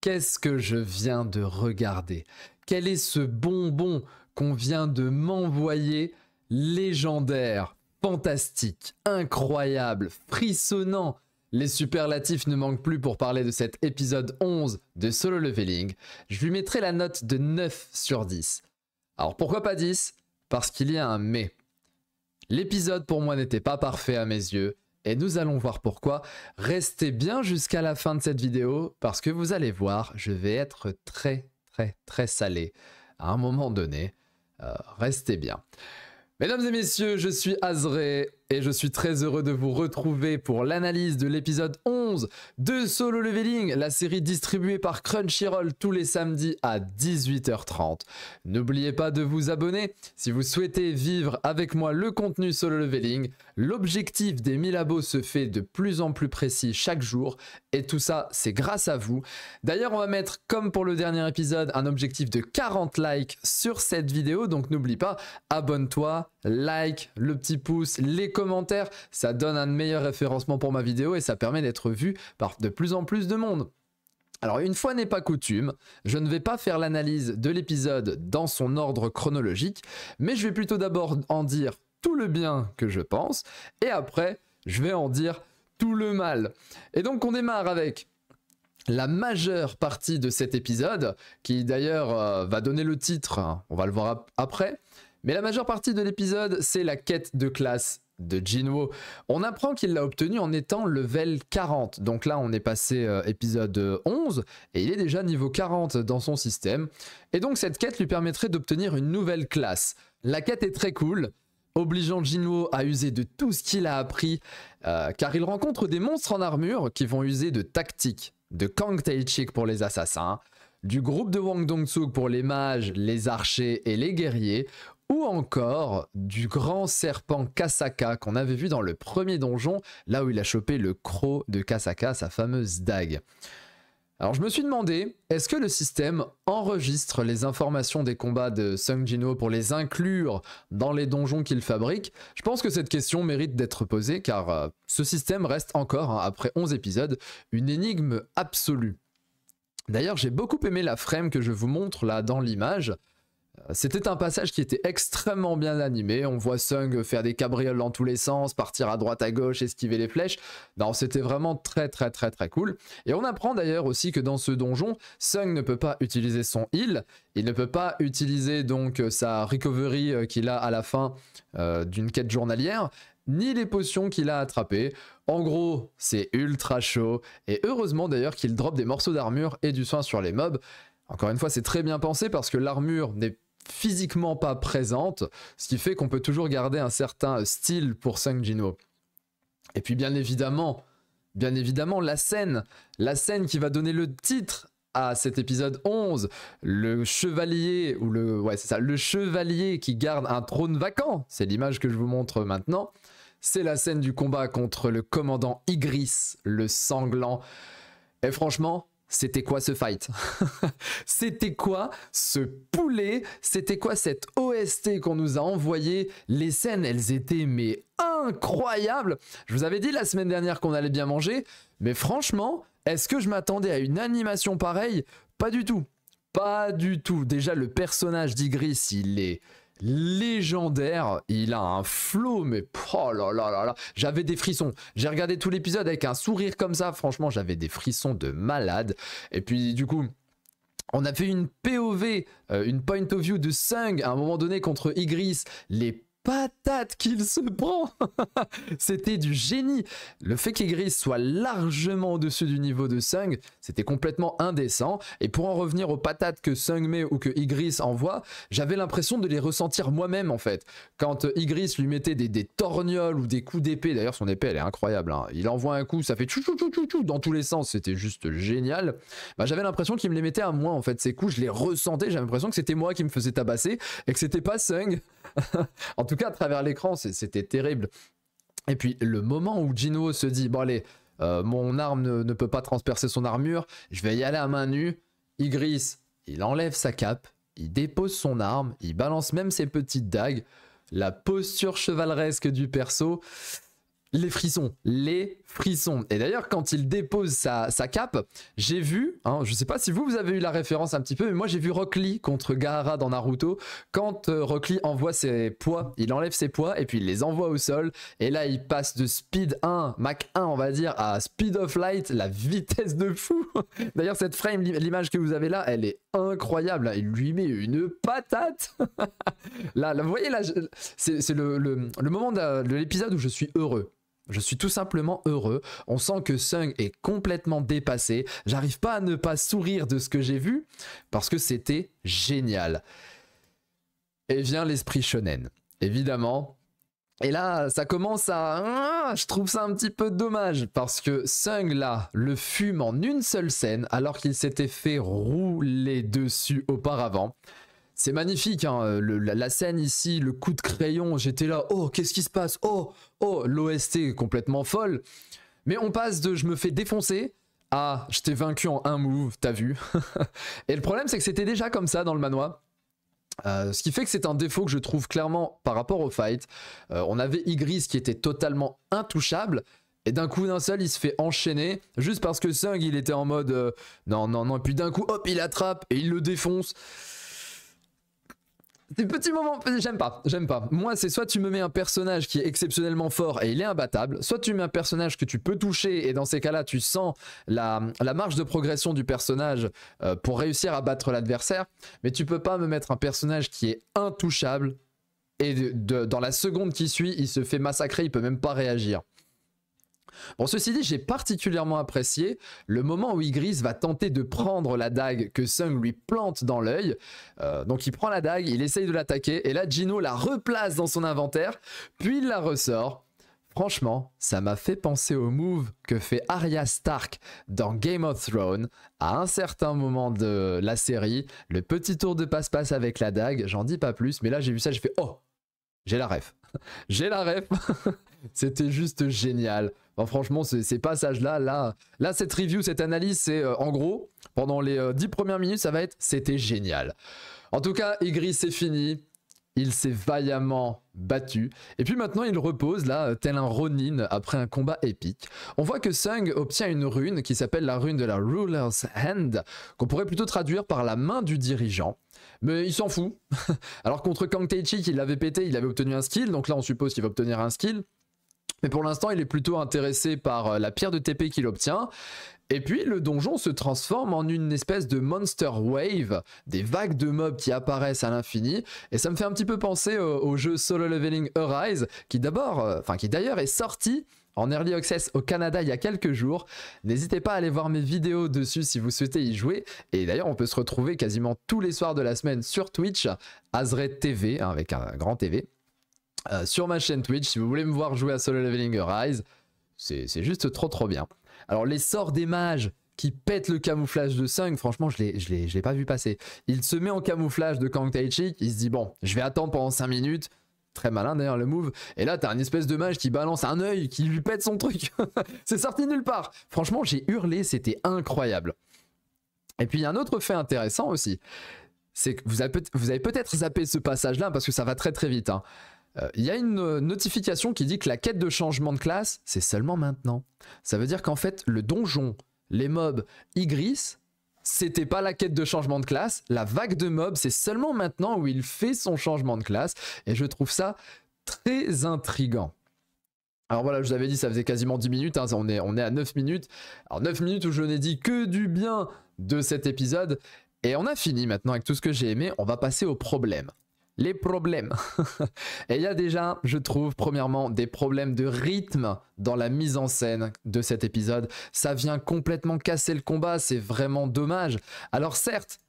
Qu'est-ce que je viens de regarder? Quel est ce bonbon qu'on vient de m'envoyer? Légendaire, fantastique, incroyable, frissonnant. Les superlatifs ne manquent plus pour parler de cet épisode 11 de Solo Leveling. Je lui mettrai la note de 9 sur 10. Alors pourquoi pas 10? Parce qu'il y a un mais. L'épisode pour moi n'était pas parfait à mes yeux. Et nous allons voir pourquoi. Restez bien jusqu'à la fin de cette vidéo parce que vous allez voir, je vais être très salé à un moment donné. Restez bien. Mesdames et messieurs, je suis Azré et je suis très heureux de vous retrouver pour l'analyse de l'épisode 11 de Solo Leveling, la série distribuée par Crunchyroll tous les samedis à 18h30. N'oubliez pas de vous abonner si vous souhaitez vivre avec moi le contenu Solo Leveling. L'objectif des 1000 abos se fait de plus en plus précis chaque jour et tout ça, c'est grâce à vous. D'ailleurs, on va mettre, comme pour le dernier épisode, un objectif de 40 likes sur cette vidéo, donc n'oublie pas, abonne-toi, like, le petit pouce, les commentaires, ça donne un meilleur référencement pour ma vidéo et ça permet d'être vu par de plus en plus de monde. Alors une fois n'est pas coutume, je ne vais pas faire l'analyse de l'épisode dans son ordre chronologique, mais je vais plutôt d'abord en dire tout le bien que je pense, et après je vais en dire tout le mal. Et donc on démarre avec la majeure partie de cet épisode, qui d'ailleurs va donner le titre, hein, on va le voir après, mais la majeure partie de l'épisode c'est la quête de classe de Jinwoo. On apprend qu'il l'a obtenu en étant level 40. Donc là, on est passé épisode 11 et il est déjà niveau 40 dans son système. Et donc cette quête lui permettrait d'obtenir une nouvelle classe. La quête est très cool, obligeant Jinwoo à user de tout ce qu'il a appris, car il rencontre des monstres en armure qui vont user de tactiques, de Kang Tae-chik pour les assassins, du groupe de Hwang Dong-suk pour les mages, les archers et les guerriers, ou encore du grand serpent Kasaka qu'on avait vu dans le premier donjon, là où il a chopé le croc de Kasaka, sa fameuse dague. Alors je me suis demandé, est-ce que le système enregistre les informations des combats de Sung Jinwoo pour les inclure dans les donjons qu'il fabrique? Je pense que cette question mérite d'être posée car ce système reste encore, hein, après 11 épisodes, une énigme absolue. D'ailleurs j'ai beaucoup aimé la frame que je vous montre là dans l'image. C'était un passage qui était extrêmement bien animé, on voit Sung faire des cabrioles dans tous les sens, partir à droite à gauche, esquiver les flèches. Non, c'était vraiment très cool. Et on apprend d'ailleurs aussi que dans ce donjon, Sung ne peut pas utiliser son heal, il ne peut pas utiliser donc sa recovery qu'il a à la fin d'une quête journalière, ni les potions qu'il a attrapées. En gros, c'est ultra chaud, et heureusement d'ailleurs qu'il drop des morceaux d'armure et du soin sur les mobs. Encore une fois, c'est très bien pensé parce que l'armure n'est physiquement pas présente, ce qui fait qu'on peut toujours garder un certain style pour Sung Jinwoo. Et puis bien évidemment, la scène qui va donner le titre à cet épisode 11, le chevalier, ou le chevalier qui garde un trône vacant, c'est l'image que je vous montre maintenant, c'est la scène du combat contre le commandant Igris, le sanglant. Et franchement, c'était quoi ce fight? C'était quoi ce poulet? C'était quoi cette OST qu'on nous a envoyé? Les scènes, elles étaient mais incroyables. Je vous avais dit la semaine dernière qu'on allait bien manger, mais franchement, est-ce que je m'attendais à une animation pareille? Pas du tout. Pas du tout. Déjà, le personnage d'Igris, il est légendaire, il a un flow, mais oh là là là là, j'avais des frissons. J'ai regardé tout l'épisode avec un sourire comme ça, franchement j'avais des frissons de malade. Et puis du coup, on a fait une POV, une point of view de Sung à un moment donné contre Igris, les patates qu'il se prend. C'était du génie. Le fait qu'Igris soit largement au-dessus du niveau de Sung, c'était complètement indécent. Et pour en revenir aux patates que Sung met ou que Igris envoie, j'avais l'impression de les ressentir moi-même en fait. Quand Igris lui mettait des torgnoles ou des coups d'épée, d'ailleurs son épée elle est incroyable, hein. Il envoie un coup, ça fait tchou tchou tchou tchou tchou dans tous les sens, c'était juste génial. Bah, j'avais l'impression qu'il me les mettait à moi en fait, ces coups je les ressentais, j'avais l'impression que c'était moi qui me faisais tabasser et que c'était pas Sung. En tout cas à travers l'écran c'était terrible. Et puis le moment où Jinwoo se dit bon allez, mon arme ne peut pas transpercer son armure, je vais y aller à main nue. Igris il enlève sa cape, il dépose son arme, il balance même ses petites dagues, la posture chevaleresque du perso. Les frissons, les frissons. Et d'ailleurs, quand il dépose sa cape, j'ai vu, hein, je sais pas si vous avez eu la référence un petit peu, mais moi j'ai vu Rock Lee contre Gaara dans Naruto. Quand Rock Lee envoie ses poids, il enlève ses poids et puis il les envoie au sol. Et là, il passe de speed 1, Mach 1, on va dire, à speed of light, la vitesse de fou. D'ailleurs, cette frame, l'image que vous avez là, elle est incroyable. Il lui met une patate. Là, vous voyez, là, c'est le moment de l'épisode où je suis heureux. Je suis tout simplement heureux. On sent que Sung est complètement dépassé. J'arrive pas à ne pas sourire de ce que j'ai vu parce que c'était génial. Et vient l'esprit shonen, évidemment. Et là, ça commence à... Je trouve ça un petit peu dommage parce que Sung, là, le fume en une seule scène alors qu'il s'était fait rouler dessus auparavant. C'est magnifique, hein, la scène ici, le coup de crayon, j'étais là, oh, qu'est-ce qui se passe? Oh, l'OST complètement folle. Mais on passe de je me fais défoncer à je t'ai vaincu en un move, t'as vu? Et le problème, c'est que c'était déjà comme ça dans le manhwa. Ce qui fait que c'est un défaut que je trouve clairement par rapport au fight. On avait Igris qui était totalement intouchable. Et d'un coup d'un seul, il se fait enchaîner juste parce que Sung, il était en mode non. Et puis d'un coup, hop, il attrape et il le défonce. Des petits moments, j'aime pas. Moi, c'est soit tu me mets un personnage qui est exceptionnellement fort et il est imbattable, soit tu mets un personnage que tu peux toucher et dans ces cas-là, tu sens la marge de progression du personnage pour réussir à battre l'adversaire, mais tu peux pas me mettre un personnage qui est intouchable et dans la seconde qui suit, il se fait massacrer, il peut même pas réagir. Bon, ceci dit, j'ai particulièrement apprécié le moment où Igris va tenter de prendre la dague que Sung lui plante dans l'œil. Donc il prend la dague, il essaye de l'attaquer, et là Gino la replace dans son inventaire, puis il la ressort. Franchement, ça m'a fait penser au move que fait Arya Stark dans Game of Thrones à un certain moment de la série. Le petit tour de passe-passe avec la dague, j'en dis pas plus, mais là j'ai vu ça, j'ai fait « Oh, j'ai la ref !» J'ai la ref. C'était juste génial. Bon, franchement, ces passages-là, là, cette review, cette analyse, c'est en gros, pendant les 10 premières minutes, ça va être « C'était génial ». En tout cas, Igris, c'est fini. Il s'est vaillamment battu. Et puis maintenant, il repose là, tel un Ronin, après un combat épique. On voit que Sung obtient une rune qui s'appelle la rune de la Ruler's Hand, qu'on pourrait plutôt traduire par la main du dirigeant. Mais il s'en fout. Alors contre Kang Taechi, qui l'avait pété, il avait obtenu un skill. Donc là, on suppose qu'il va obtenir un skill. Mais pour l'instant, il est plutôt intéressé par la pierre de TP qu'il obtient. Et puis le donjon se transforme en une espèce de monster wave, des vagues de mobs qui apparaissent à l'infini. Et ça me fait un petit peu penser au jeu Solo Leveling Arise, qui d'ailleurs est sorti en Early Access au Canada il y a quelques jours. N'hésitez pas à aller voir mes vidéos dessus si vous souhaitez y jouer. Et d'ailleurs, on peut se retrouver quasiment tous les soirs de la semaine sur Twitch, Azred TV, hein, avec un grand TV. Sur ma chaîne Twitch, si vous voulez me voir jouer à Solo Leveling Arise, c'est juste trop bien. Alors les sorts des mages qui pètent le camouflage de Sung, franchement je l'ai pas vu passer. Il se met en camouflage de Kang Taechi, il se dit bon, je vais attendre pendant 5 minutes. Très malin d'ailleurs le move. Et là t'as un espèce de mage qui balance un œil, qui lui pète son truc. C'est sorti nulle part. Franchement j'ai hurlé, c'était incroyable. Et puis il y a un autre fait intéressant aussi. C'est que vous avez peut-être zappé ce passage là parce que ça va très vite, hein. Il y a une notification qui dit que la quête de changement de classe, c'est seulement maintenant. Ça veut dire qu'en fait, le donjon, les mobs, Igris, c'était pas la quête de changement de classe. La vague de mobs, c'est seulement maintenant où il fait son changement de classe. Et je trouve ça très intriguant. Alors voilà, je vous avais dit, ça faisait quasiment 10 minutes. Hein, on est à 9 minutes. Alors 9 minutes où je n'ai dit que du bien de cet épisode. Et on a fini maintenant avec tout ce que j'ai aimé. On va passer aux problèmes. Les problèmes. Et il y a déjà, je trouve, premièrement, des problèmes de rythme dans la mise en scène de cet épisode. Ça vient complètement casser le combat, c'est vraiment dommage. Alors certes,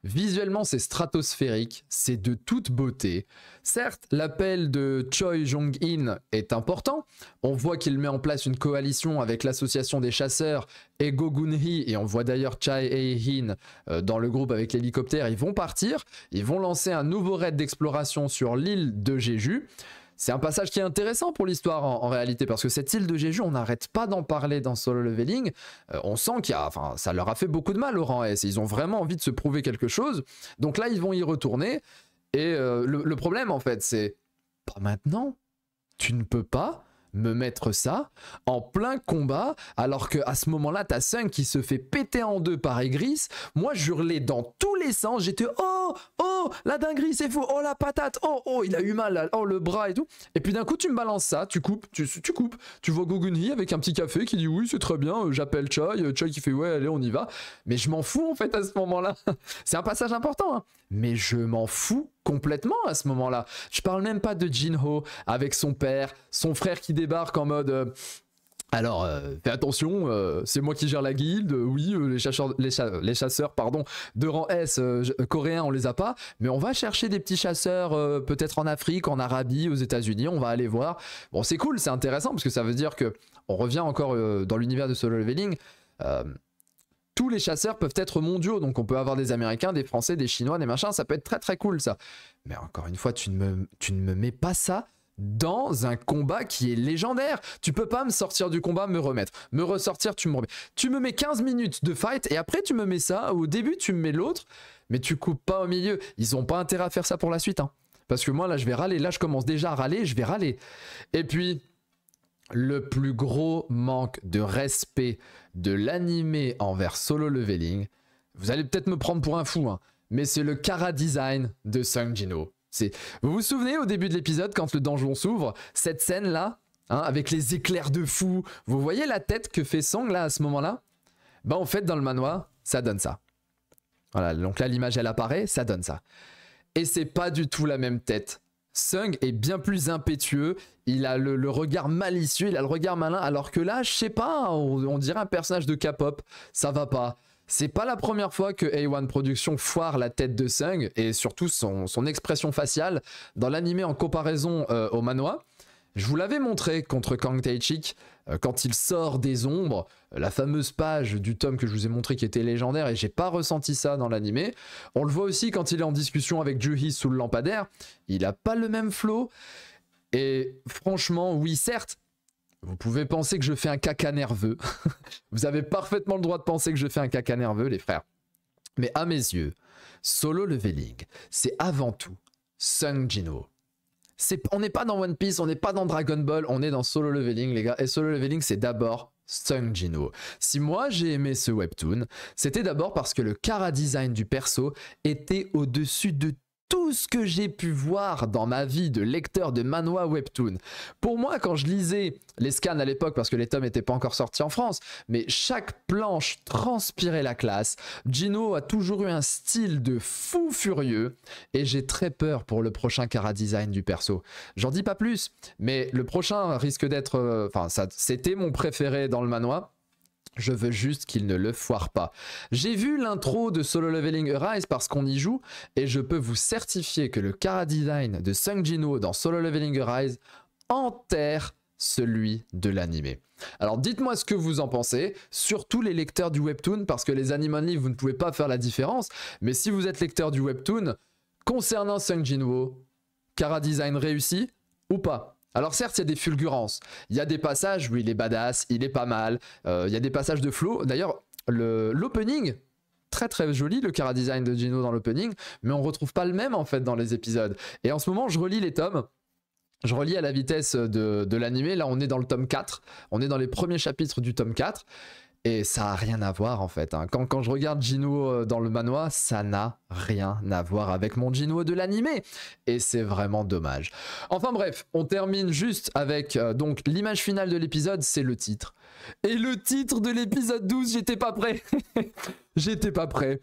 visuellement c'est stratosphérique, c'est de toute beauté. Certes, l'appel de Choi Jong-in est important. On voit qu'il met en place une coalition avec l'association des chasseurs et Go Gun-hee, et on voit d'ailleurs Chae Hye-in dans le groupe avec l'hélicoptère. Ils vont partir, ils vont lancer un nouveau raid d'exploration sur l'île de Jeju. C'est un passage qui est intéressant pour l'histoire en réalité, parce que cette île de Jeju, on n'arrête pas d'en parler dans Solo Leveling. On sent ça leur a fait beaucoup de mal au rang S. Ils ont vraiment envie de se prouver quelque chose. Donc là, ils vont y retourner. Et le problème, en fait, c'est pas maintenant. Tu ne peux pas me mettre ça en plein combat, alors qu'à ce moment-là, t'as Tseng qui se fait péter en deux par Aegris. Moi, j'hurlais dans tous les sens. J'étais oh, oh, la dinguerie, c'est fou. Oh, la patate. Oh, oh, il a eu mal. Là. Oh, le bras et tout. Et puis d'un coup, tu me balances ça. Tu coupes. Tu coupes. Tu vois Gogunhi avec un petit café qui dit oui, c'est très bien. J'appelle Choi. Choi qui fait ouais, allez, on y va. Mais je m'en fous en fait à ce moment-là. C'est un passage important. Hein. Mais je m'en fous complètement à ce moment-là. Je parle même pas de Jinho avec son père, son frère qui débarque en mode alors fais attention, c'est moi qui gère la guilde, oui les chasseurs pardon de rang S coréens on les a pas, mais on va chercher des petits chasseurs peut-être en Afrique, en Arabie, aux États-Unis, on va aller voir. Bon c'est cool, c'est intéressant parce que ça veut dire que on revient encore dans l'univers de Solo Leveling. Tous les chasseurs peuvent être mondiaux, donc on peut avoir des Américains, des Français, des Chinois, des machins, ça peut être très très cool ça. Mais encore une fois, tu ne me mets pas ça dans un combat qui est légendaire. Tu peux pas me sortir du combat, me remettre, me ressortir, tu me remets. Tu me mets 15 minutes de fight et après tu me mets ça, au début tu me mets l'autre, mais tu coupes pas au milieu. Ils ont pas intérêt à faire ça pour la suite. Hein. Parce que moi là je vais râler, là je commence déjà à râler, je vais râler. Et puis... le plus gros manque de respect de l'animé envers Solo Leveling, vous allez peut-être me prendre pour un fou, hein, mais c'est le Chara design de Sung Jin-ho. Vous vous souvenez au début de l'épisode quand le donjon s'ouvre, cette scène là, hein, avec les éclairs de fou, vous voyez la tête que fait Song là à ce moment-là? Bah en fait dans le manoir, ça donne ça. Voilà, donc là l'image elle apparaît, ça donne ça. Et c'est pas du tout la même tête. Sung est bien plus impétueux, il a le regard malicieux, il a le regard malin, alors que là, je sais pas, on dirait un personnage de K-pop, ça va pas. C'est pas la première fois que A1 Productions foire la tête de Sung, et surtout son expression faciale, dans l'animé en comparaison au manhwa. Je vous l'avais montré contre Kang Tae-chik, quand il sort des ombres, la fameuse page du tome que je vous ai montré qui était légendaire, et j'ai pas ressenti ça dans l'animé. On le voit aussi quand il est en discussion avec Juhi sous le lampadaire, il a pas le même flow, et franchement, oui certes, vous pouvez penser que je fais un caca nerveux, vous avez parfaitement le droit de penser que je fais un caca nerveux les frères, mais à mes yeux, Solo Leveling, c'est avant tout Sung Jin-ho. On n'est pas dans One Piece, on n'est pas dans Dragon Ball, on est dans Solo Leveling les gars, et Solo Leveling c'est d'abord Sung Jin-ho. Si moi j'ai aimé ce webtoon, c'était d'abord parce que le chara design du perso était au-dessus de tout ce que j'ai pu voir dans ma vie de lecteur de manhwa webtoon. Pour moi, quand je lisais les scans à l'époque, parce que les tomes n'étaient pas encore sortis en France, mais chaque planche transpirait la classe. Jin-ho a toujours eu un style de fou furieux, et j'ai très peur pour le prochain chara design du perso. J'en dis pas plus, mais le prochain risque d'être... c'était mon préféré dans le manhwa. Je veux juste qu'il ne le foire pas. J'ai vu l'intro de Solo Leveling Arise parce qu'on y joue, et je peux vous certifier que le chara design de Sung Jin-ho dans Solo Leveling Arise enterre celui de l'animé. Alors dites-moi ce que vous en pensez, surtout les lecteurs du webtoon, parce que les anime only vous ne pouvez pas faire la différence, mais si vous êtes lecteur du webtoon, concernant Sung Jin-ho, chara design réussi ou pas? Alors certes, il y a des fulgurances, il y a des passages où il est badass, il est pas mal, il y a des passages de flow. D'ailleurs, l'opening, très très joli, le chara design de Jin-ho dans l'opening, mais on retrouve pas le même en fait dans les épisodes. Et en ce moment, je relis les tomes, je relis à la vitesse de l'animé, là on est dans le tome 4, on est dans les premiers chapitres du tome 4, et ça n'a rien à voir en fait. Hein. Quand je regarde Jin-ho dans le manhwa, ça n'a rien à voir avec mon Jin-ho de l'animé. Et c'est vraiment dommage. Enfin bref, on termine juste avec donc l'image finale de l'épisode, c'est le titre. Et le titre de l'épisode 12, j'étais pas prêt. J'étais pas prêt.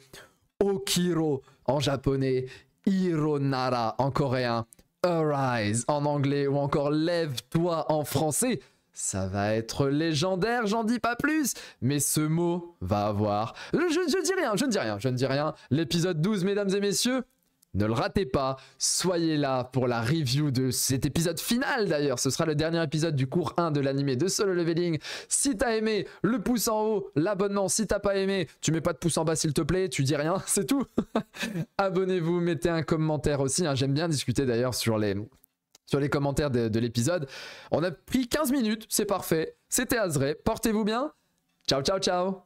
Okiro en japonais, Hironara en coréen, Arise en anglais ou encore Lève-toi en français. Ça va être légendaire, j'en dis pas plus. Mais ce mot va avoir... Je ne dis rien. L'épisode 12, mesdames et messieurs, ne le ratez pas. Soyez là pour la review de cet épisode final d'ailleurs. Ce sera le dernier épisode du cours 1 de l'animé de Solo Leveling. Si t'as aimé, le pouce en haut, l'abonnement. Si t'as pas aimé, tu mets pas de pouce en bas s'il te plaît, tu dis rien, c'est tout. Abonnez-vous, mettez un commentaire aussi. Hein. J'aime bien discuter d'ailleurs sur les commentaires de l'épisode. On a pris 15 minutes, c'est parfait. C'était Azré, portez-vous bien. Ciao, ciao, ciao.